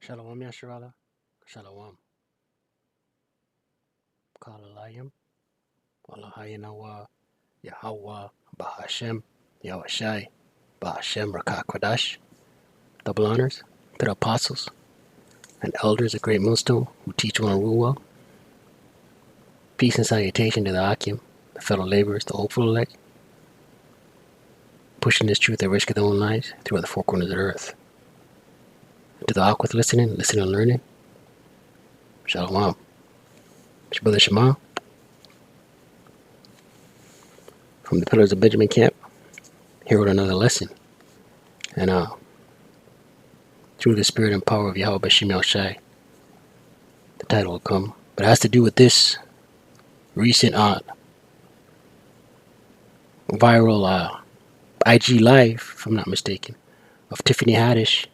Shalom Yasharala, Shalom, Kalalayim, Walahayinawa, Yahawah, Bahasham, Yawashi, Bahasham, Rawchaa, Qadash. Double honors to the apostles and elders of Great Millstone who teach one rule well. Peace and salutation to the Akim, the fellow laborers, the hopeful elect, pushing this truth at risk of their own lives throughout the four corners of the earth. To the awkward listening and learning, Shalom. It's your brother Shema from the Pillars of Benjamin Camp, here with another lesson. And through the spirit and power of Yahawah B'Shem Yawashi, the title will come. But it has to do with this recent viral IG live, if I'm not mistaken, of Tiffany Haddish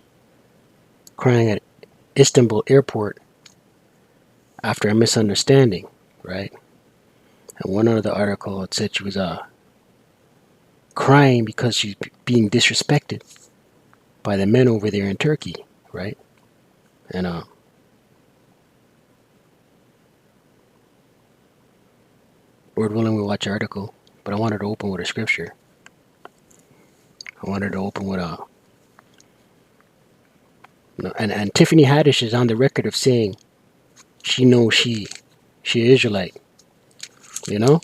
crying at Istanbul Airport after a misunderstanding, right? And one other article had said she was crying because she's being disrespected by the men over there in Turkey, right? And Lord willing, we'll watch the article, but I wanted to open with a scripture. I wanted to open with and Tiffany Haddish is on the record of saying she knows she Israelite, you know?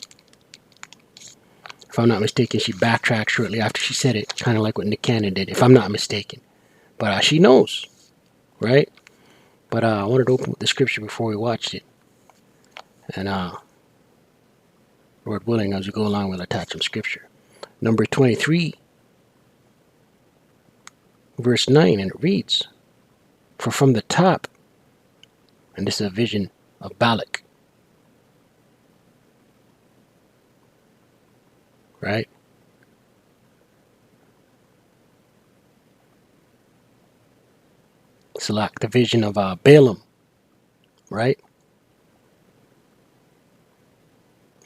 If I'm not mistaken, she backtracked shortly after she said it, kind of like what Nick Cannon did, if I'm not mistaken. But she knows, right? But I wanted to open with the scripture before we watched it. And Lord willing, as we go along, we'll attach some scripture. Number 23, verse 9, and it reads, "For from the top," and this is a vision of Barak, right? It's like the vision of Balaam, right?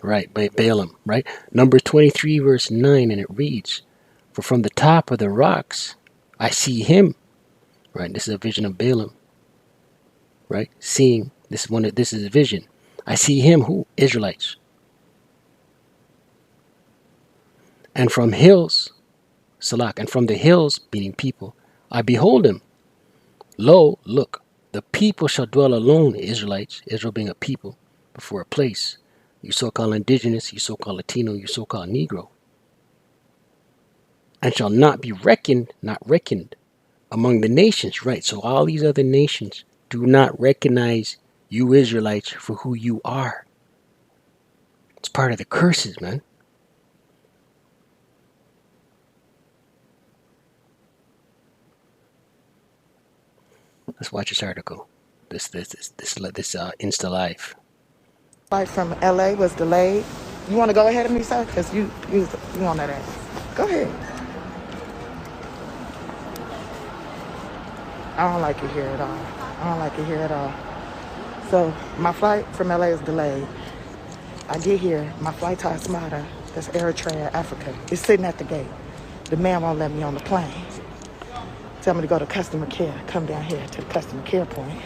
Right, Balaam, right? Number 23, verse 9, and it reads, "For from the top of the rocks I see him," right? This is a vision of Balaam, right? Seeing, this is a vision. I see him, who? Israelites. "And from hills," Salak, "and from the hills," meaning people, "I behold him. Lo, look, the people shall dwell alone," Israelites, Israel being a people, before a place. You so-called indigenous, you so-called Latino, you so-called Negro. "And shall not be reckoned," not reckoned, "among the nations," right? So all these other nations do not recognize you Israelites for who you are. It's part of the curses, man. Let's watch this article. This Insta Live. Flight from LA was delayed. You want to go ahead of me, sir? Because you on that ass. Go ahead. I don't like it here at all. I don't like it here at all. So my flight from LA is delayed. I get here, my flight to Asmara, that's Eritrea, Africa, is sitting at the gate. The man won't let me on the plane. Tell me to go to customer care. Come down here to the customer care point.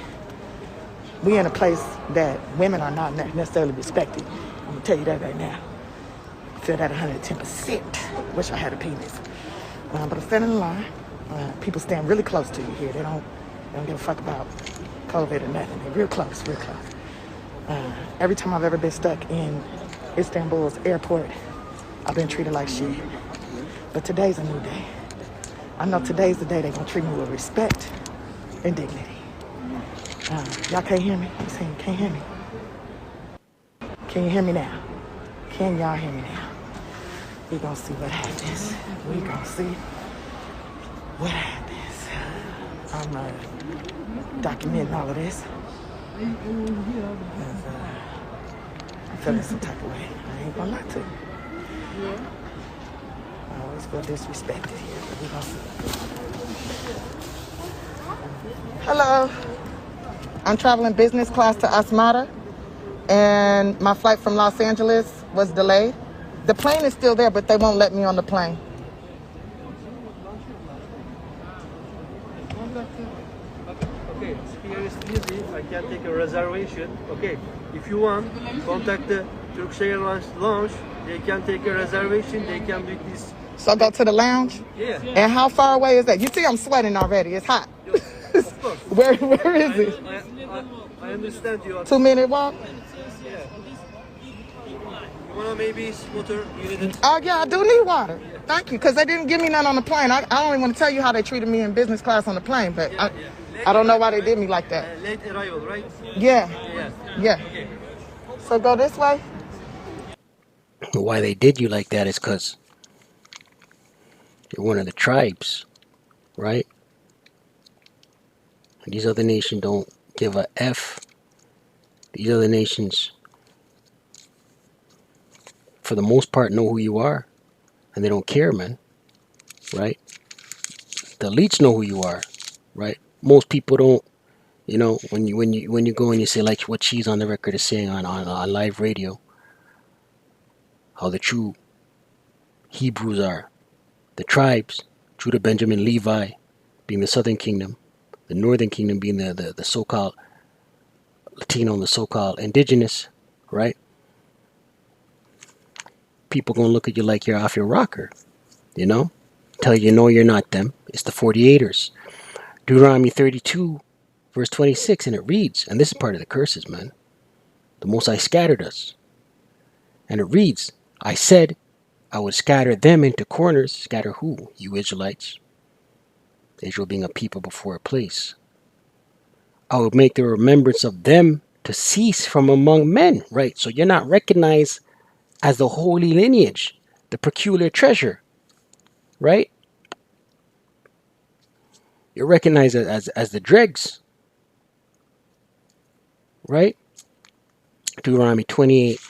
We in a place that women are not necessarily respected. I'm gonna tell you that right now. I feel that 110%. Wish I had a penis. But I'm standing in line. People stand really close to you here. They don't give a fuck about COVID or nothing. They're real close, real close. Every time I've ever been stuck in Istanbul's airport, I've been treated like shit. But today's a new day. I know today's the day they're gonna treat me with respect and dignity. Y'all can't hear me? I'm saying, can't hear me. Can you hear me now? Can y'all hear me now? We gonna see what happens. We gonna see what happens. I'm documenting all of this. I'm feeling some type of way. I ain't gonna lie to you. I always feel disrespected here, but we gonna see. Hello. I'm traveling business class to Asmara, and my flight from Los Angeles was delayed. The plane is still there, but they won't let me on the plane. Okay, here is easy. I can take a reservation. Okay, if you want, contact the Turkish Airlines lounge. They can take a reservation. They can do this. So go to the lounge? Yeah. And how far away is that? You see I'm sweating already. It's hot. Of course. Where is it? I understand you. 2-minute walk? Yeah. You wanna maybe water? You need it? Oh, yeah, I do need water. Thank you, because they didn't give me none on the plane. I don't even want to tell you how they treated me in business class on the plane, but I don't know why they did me like that. Late arrival, right? Yeah. Yeah. Yeah. So go this way? Why they did you like that is because you're one of the tribes, right? And these other nations don't give a F. These other nations, for the most part, know who you are. And they don't care, man. Right? The elites know who you are. Right? Most people don't. You know, when you go and you say, like what she's on the record is saying on live radio, how the true Hebrews are. The tribes, Judah, Benjamin, Levi, being the southern kingdom, the northern kingdom being the so-called Latino and the so-called indigenous, right? People gonna look at you like you're off your rocker, you know? Tell you no, you're not them. It's the 48ers. Deuteronomy 32, verse 26, and it reads, and this is part of the curses, man. The Most High scattered us. And it reads, I said, I would scatter them into corners. Scatter who? You Israelites. Israel being a people before a place. I would make the remembrance of them to cease from among men. Right, so you're not recognized as the holy lineage, the peculiar treasure. Right? You're recognized as the dregs. Right? Deuteronomy 28,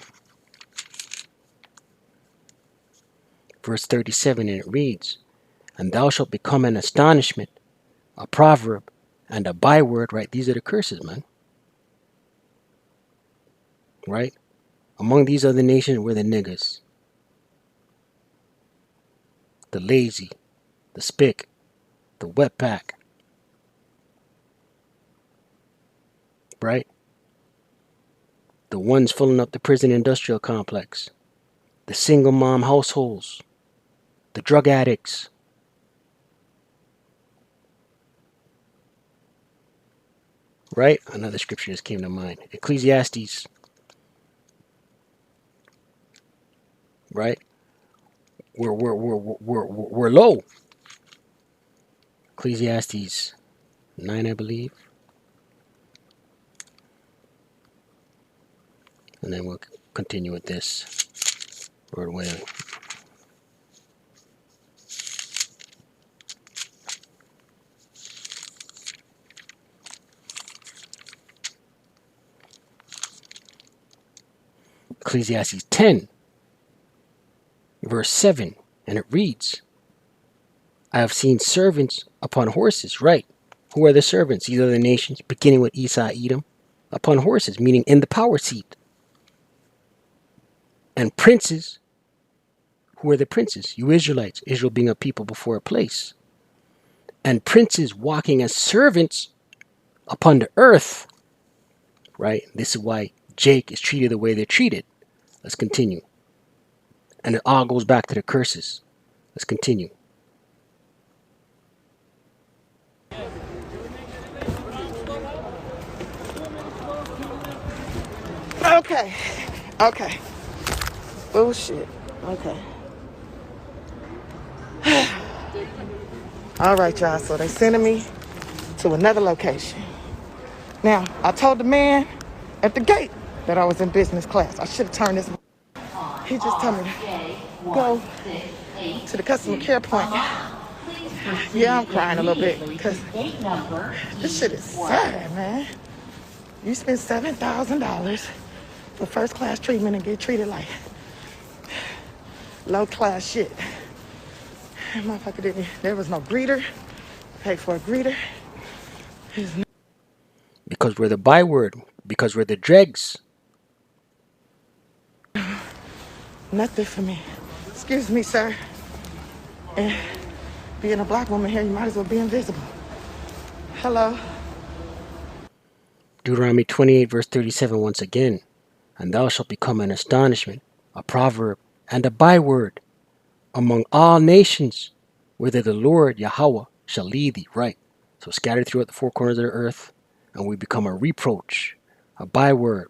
verse 37, and it reads, and thou shalt become an astonishment, a proverb, and a byword. Right? These are the curses, man. Right? Among these other nations were the niggas, the lazy, the spick, the wetback. Right? The ones filling up the prison industrial complex, the single mom households, the drug addicts. Right? Another scripture just came to mind. Ecclesiastes. Right? We're low. Ecclesiastes 9, I believe. And then we'll continue with this. Lord willing. Ecclesiastes 10, verse 7, and it reads, I have seen servants upon horses. Right. Who are the servants? These are the nations, beginning with Esau, Edom, upon horses, meaning in the power seat. And princes. Who are the princes? You Israelites. Israel being a people before a place. And princes walking as servants upon the earth. Right? This is why Jake is treated the way they're treated. Let's continue. And it all goes back to the curses. Let's continue. Okay. Bullshit. Okay. All right, y'all. So they sending me to another location. Now, I told the man at the gate that I was in business class. I should have turned this. He just told me to go to the customer care point. Yeah, I'm crying a little bit because this shit is sad, man. You spend $7,000 for first class treatment and get treated like low class shit. Motherfucker didn't. There was no greeter. Pay for a greeter. Because we're the byword. Because we're the dregs. Nothing for me. Excuse me, sir. And being a black woman here, you might as well be invisible. Hello. Deuteronomy 28 verse 37 once again. And thou shalt become an astonishment, a proverb, and a byword among all nations, whither the Lord Yahawah shall lead thee. Right. So scattered throughout the four corners of the earth, and we become a reproach, a byword,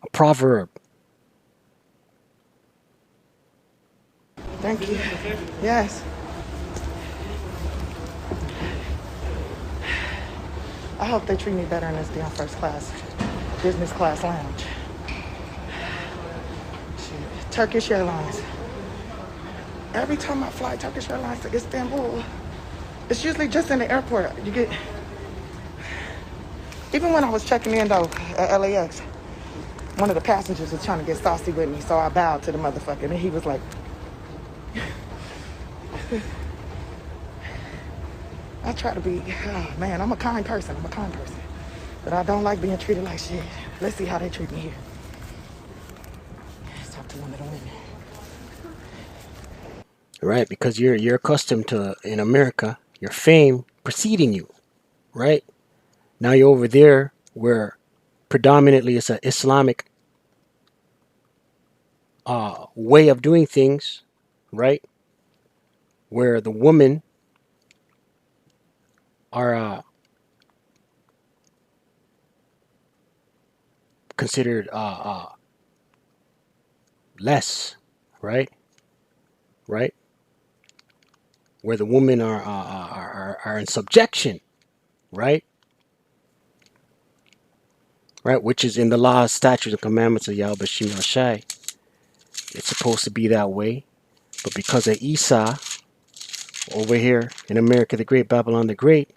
a proverb. Thank you. Yes. I hope they treat me better in this damn first class, business class lounge. Shit. Turkish Airlines. Every time I fly Turkish Airlines to Istanbul, it's usually just in the airport. You get, even when I was checking in though at LAX, one of the passengers was trying to get saucy with me, so I bowed to the motherfucker, and he was like, I try to be, oh man, I'm a kind person, but I don't like being treated like shit. Let's see how they treat me here. Let's talk to one of the women. Right, because you're accustomed to, in America, your fame preceding you, right? Now you're over there where predominantly it's an Islamic way of doing things, right? Where the women are considered less, right? Right? Where the women are in subjection, right? Right, which is in the laws, statutes, and commandments of Yawashi. It's supposed to be that way, but because of Esau over here in America the Great, Babylon the Great,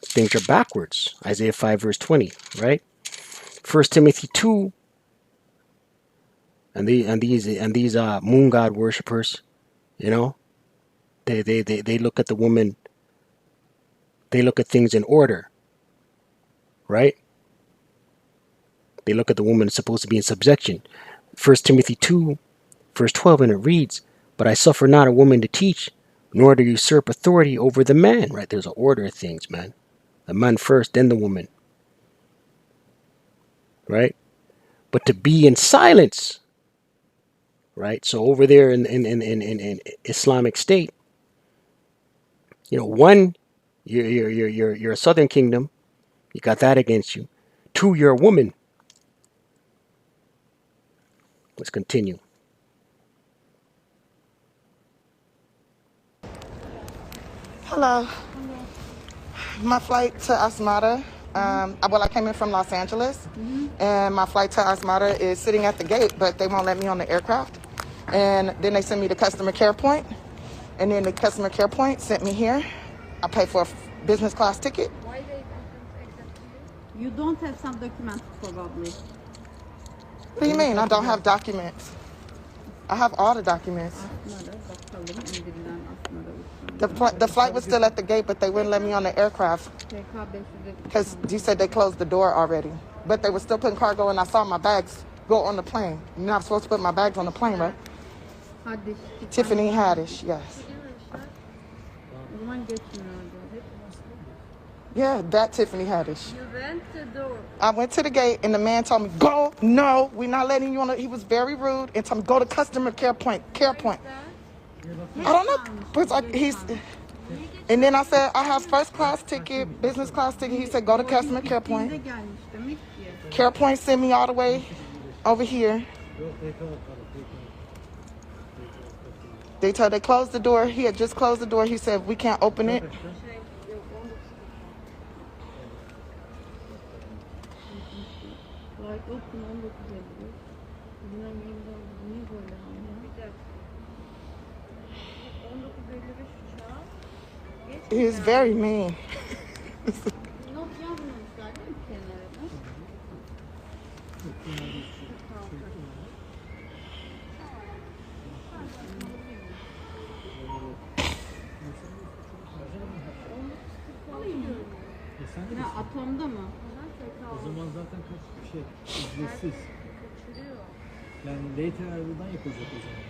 things are backwards. Isaiah 5 verse 20, right? 1 Timothy 2, and these moon god worshippers, you know, they look at the woman, they look at things in order, right? They look at the woman supposed to be in subjection. 1 Timothy 2 verse 12, and it reads, but I suffer not a woman to teach, nor to usurp authority over the man. Right? There's an order of things, man. The man first, then the woman. Right? But to be in silence. Right? So over there in Islamic State, you know, one, you're a Southern Kingdom, you got that against you. Two, you're a woman. Let's continue. Hello. My flight to Asmara, I came in from Los Angeles, and my flight to Asmara is sitting at the gate, but they won't let me on the aircraft. And then they send me to customer care point, and then the customer care point sent me here. I paid for a business class ticket. Why they don't accept you? You don't have some documents probably. What do you mean? I don't have documents. I have all the documents. The flight was still at the gate, but they wouldn't let me on the aircraft because you said they closed the door already. But they were still putting cargo, and I saw my bags go on the plane. You're not supposed to put my bags on the plane, right? Haddish. Tiffany Haddish, yes. Yeah, that Tiffany Haddish. You went to the door. I went to the gate, and the man told me, go, no, we're not letting you on. He was very rude and told me, go to customer care point, I don't know. But like and then I said, I have first class ticket, business class ticket. He said, go to customer care point. Care point sent me all the way over here. They closed the door. He had just closed the door. He said, we can't open it. He was very mean. Ne atomda mı? O zaman zaten ücretsiz. Yani later buradan yapılacak o zaman.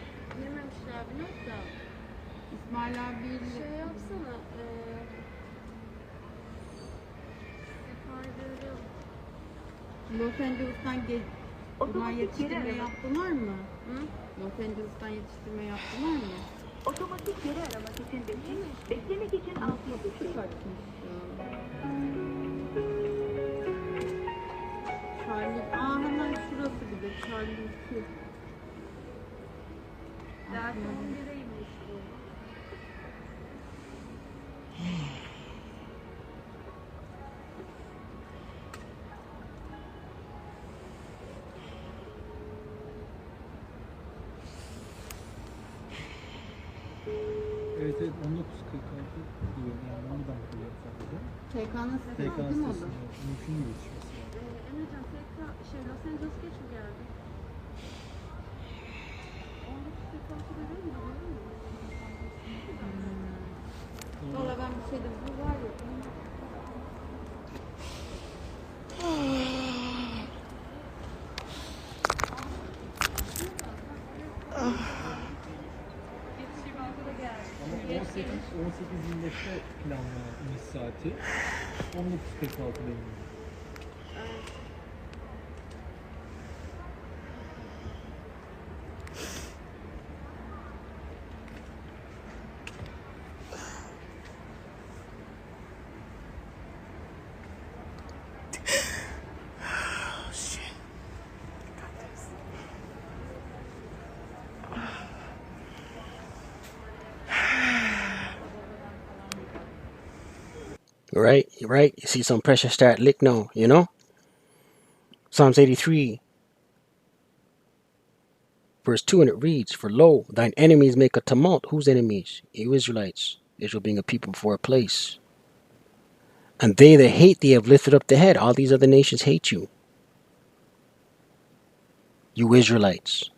Yememişler abi not da. İsmail abi Şey yapsana. Los Angeles'tan buna yetiştirme yaptılar mı? Hı? Los Angeles'tan yetiştirme yaptılar mı? Otomatik geri aramak için beklemek için altına düşün. Charlie, hemen şurası bir de Charlie 2. Ders 11'eymiş bu. Evet 19.46 diyor. Yani onu ben koyuyorum sadece. TK'nın sitesi TK değil mi o da? sitesinde mümkün mü yetişmesi? Emrecan Los Angeles geç mi geldi? 19.46'da değil mi? Valla ben bir şeyde bu var ya. Ama 18.25'te planlanan iniş saati 19.46'da iniyor. Right? Right? You see some pressure start lick now, you know? Psalms 83, verse 2, and it reads, "For lo, thine enemies make a tumult." Whose enemies? You Israelites. Israel being a people before a place. "And they that hate thee have lifted up the head." All these other nations hate you. You Israelites.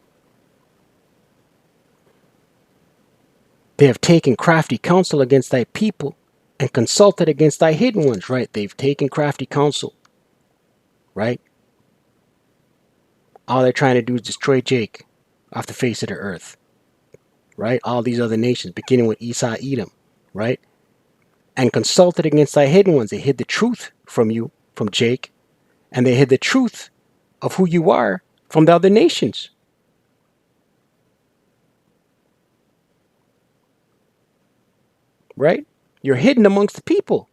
"They have taken crafty counsel against thy people, and consulted against thy hidden ones." Right? They've taken crafty counsel. Right? All they're trying to do is destroy Jake off the face of the earth. Right? All these other nations, beginning with Esau, Edom. Right? "And consulted against thy hidden ones." They hid the truth from you, from Jake, and they hid the truth of who you are from the other nations. Right? You're hidden amongst the people.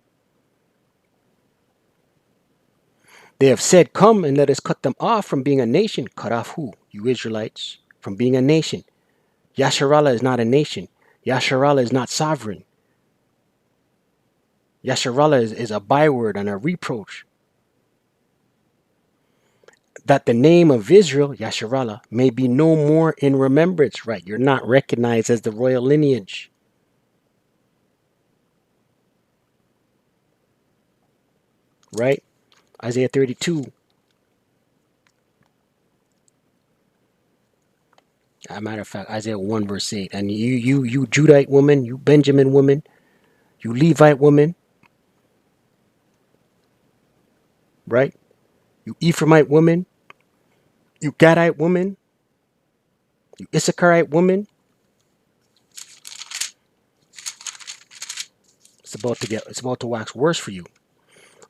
"They have said, Come and let us cut them off from being a nation." Cut off who? You Israelites. From being a nation. Yasharallah is not a nation. Yasharallah is not sovereign. Yasharallah is a byword and a reproach. "That the name of Israel," Yasharallah, "may be no more in remembrance." Right? You're not recognized as the royal lineage. Right? Isaiah 32. As a matter of fact, Isaiah 1 verse 8. "And you Judite woman, you Benjamin woman, you Levite woman," right? "You Ephraimite woman, you Gadite woman, you Issacharite woman." It's about to wax worse for you.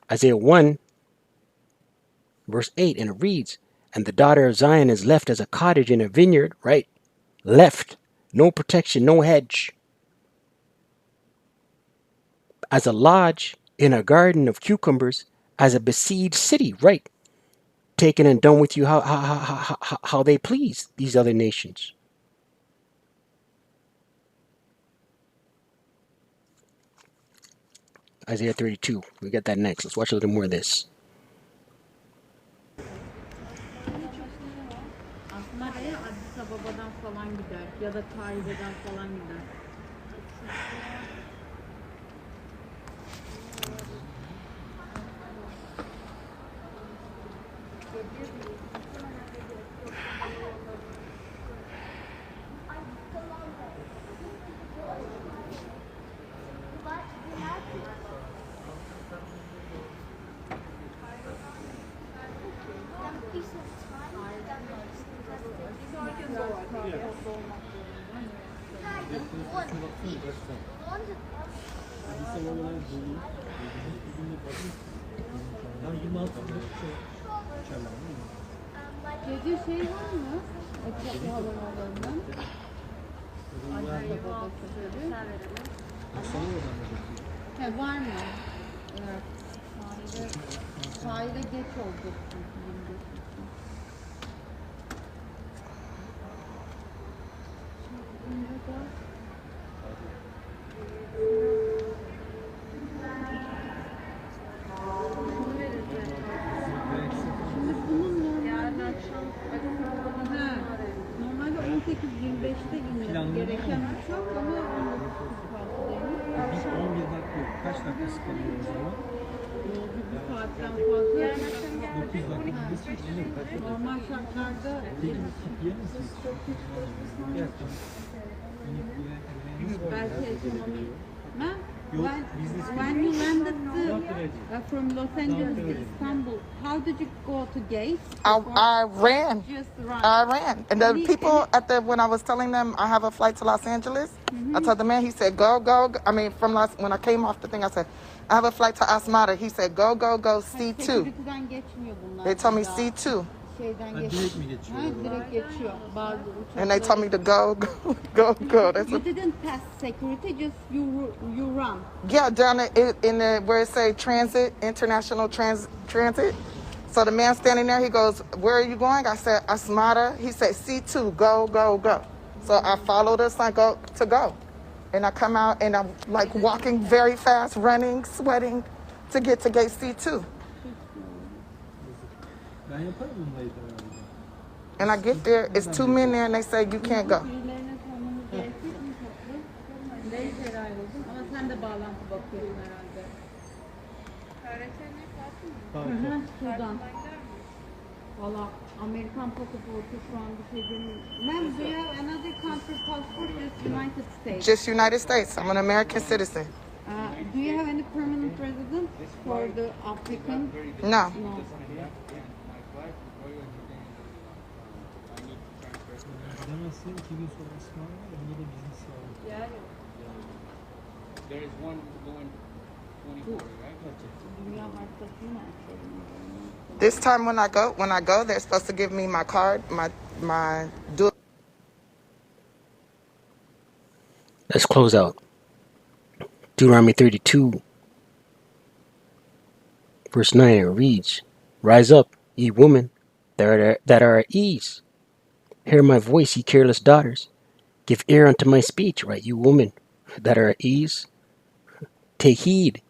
Isaiah 1 verse 8, and it reads, "And the daughter of Zion is left as a cottage in a vineyard," right? Left. No protection, no hedge. "As a lodge in a garden of cucumbers, as a besieged city," right? Taken and done with you how they please, these other nations. Isaiah 32. We get that next. Let's watch a little more of this. Aslında Addis Ababa'dan falan gider ya da Tahire'den falan gider. Ya 26 şey uçarlar değil mi? Gece şey var mı? Açık havaalanından. Ahtha babası dedi. Aksanı oradan da bakıyor. He var mı? Evet. Sahile geç olacak çünkü 25. Şimdi bunun normalde normalde 18.25'te inmesi gereken uçak ama 19.46'daymış. Biz 11 dakika yok. Kaç dakikası kalıyor o zaman? Bir saatten fazla 9 dakika gidesi normal şartlarda yer misiniz? Gel tamam. belki ekonomi. Yok, When, business when you landed from Los Angeles to Istanbul, how did you go to gate? I ran. Just run. I ran. And the people when I was telling them I have a flight to Los Angeles, I told the man, he said, go, go. I mean, when I came off the thing, I said, I have a flight to Asmara. He said, go, go, go, C2. Security'den geçmiyor bunlar. They told me Ya. C2. Şeyden Ha, geçiyor. direkt mi geçiyor? Ha, direkt geçiyor. Bazı uçaklar. And they told me to go, go, go. That's You what, didn't pass security, just you run. yeah, down in the where it say transit, international transit. So the man standing there, he goes, where are you going? I said, Asmara. He said, C2, go, go, go. So I followed us, I go to go. And I come out and I'm like walking very fast, running, sweating to get to gate C2. Ben yaparım bunu later herhalde. And I get there, it's two men there and they say, you can't go. Birilerine sormamız gerekecek mi tatlım? Değil herhalde. Ama sen de bağlantı bakıyorsun herhalde. Tamam. Sudan. Valla Amerikan pasaportu şu an bir şey demiyor. Ma'am, do you have another country passport? Just United States. Just United States. I'm an American citizen. Do you have any permanent residence for the applicant? No. No. Gidemezse 2 gün sonra ısmarlar var ya, bunda da business var. There is one going 24, right? Dünya haritası mı açalım? This time when I go, they're supposed to give me my card, my dual. Let's close out. Deuteronomy 32, verse 9, it reads, Rise up, ye women that are at ease. Hear my voice, ye careless daughters. Give ear unto my speech, right, you women that are at ease. Take heed.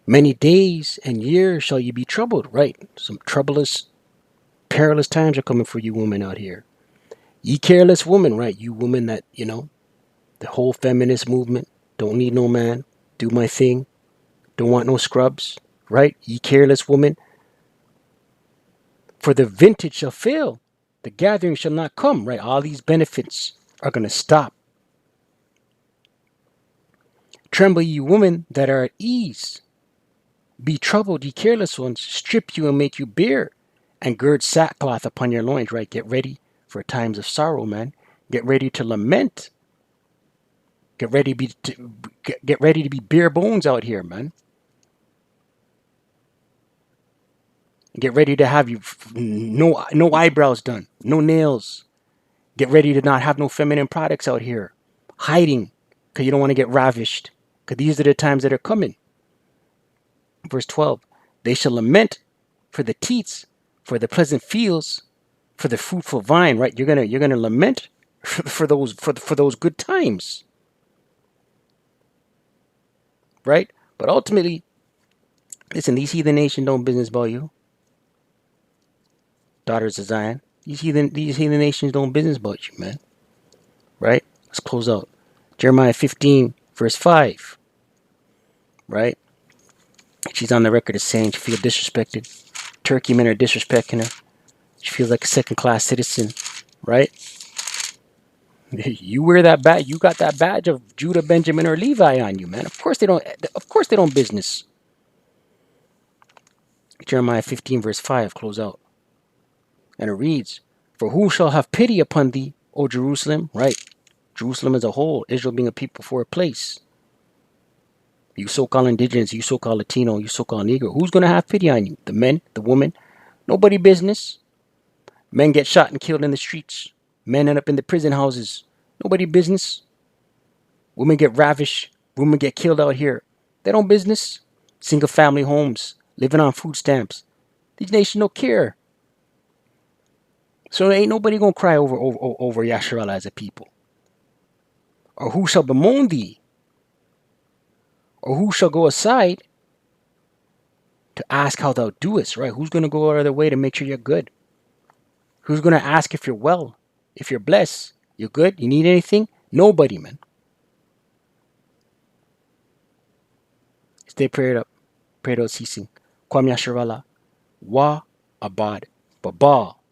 Many days and years shall you be troubled, right? Some troublous, perilous times are coming for you women out here. Ye careless woman, right? You woman that, the whole feminist movement, don't need no man, do my thing, don't want no scrubs, right? Ye careless woman. For the vintage shall fail, the gathering shall not come, right? All these benefits are going to stop. Tremble, ye women that are at ease. Be troubled, ye careless ones. Strip you and make you bare, and gird sackcloth upon your loins, right? Get ready for times of sorrow, man. Get ready to lament. Get ready to be bare bones out here, man. Get ready to have no eyebrows done, no nails. Get ready to not have no feminine products out here, hiding, because you don't want to get ravished. Because these are the times that are coming. Verse 12, they shall lament for the teats, for the pleasant fields, for the fruitful vine. Right? You're gonna lament for those good times. Right? But ultimately, listen, these heathen nations don't business about you. Daughters of Zion. These heathen nations don't business about you, man. Right? Let's close out. Jeremiah 15, verse 5. Right? She's on the record as saying she feels disrespected. Turkey men are disrespecting her. She feels like a second-class citizen. Right? You wear that badge. You got that badge of Judah, Benjamin, or Levi on you, man. Of course they don't business. Jeremiah 15, verse 5. Close out. And it reads, For who shall have pity upon thee, O Jerusalem? Right. Jerusalem as a whole, Israel being a people for a place. You so-called indigenous, you so-called Latino, you so-called Negro. Who's gonna have pity on you? The men, the women? Nobody business. Men get shot and killed in the streets. Men end up in the prison houses. Nobody business. Women get ravished. Women get killed out here. They don't business. Single family homes, living on food stamps. These nations don't care. So ain't nobody gonna cry over Yasharallah as a people. Or who shall bemoan thee? Or who shall go aside to ask how thou doest, right? Who's gonna go out of their way to make sure you're good? Who's gonna ask if you're well? If you're blessed? You're good? You need anything? Nobody, man. Stay prayed up. Prayed out ceasing. Kwam Yasharallah. Wa abad. Baba.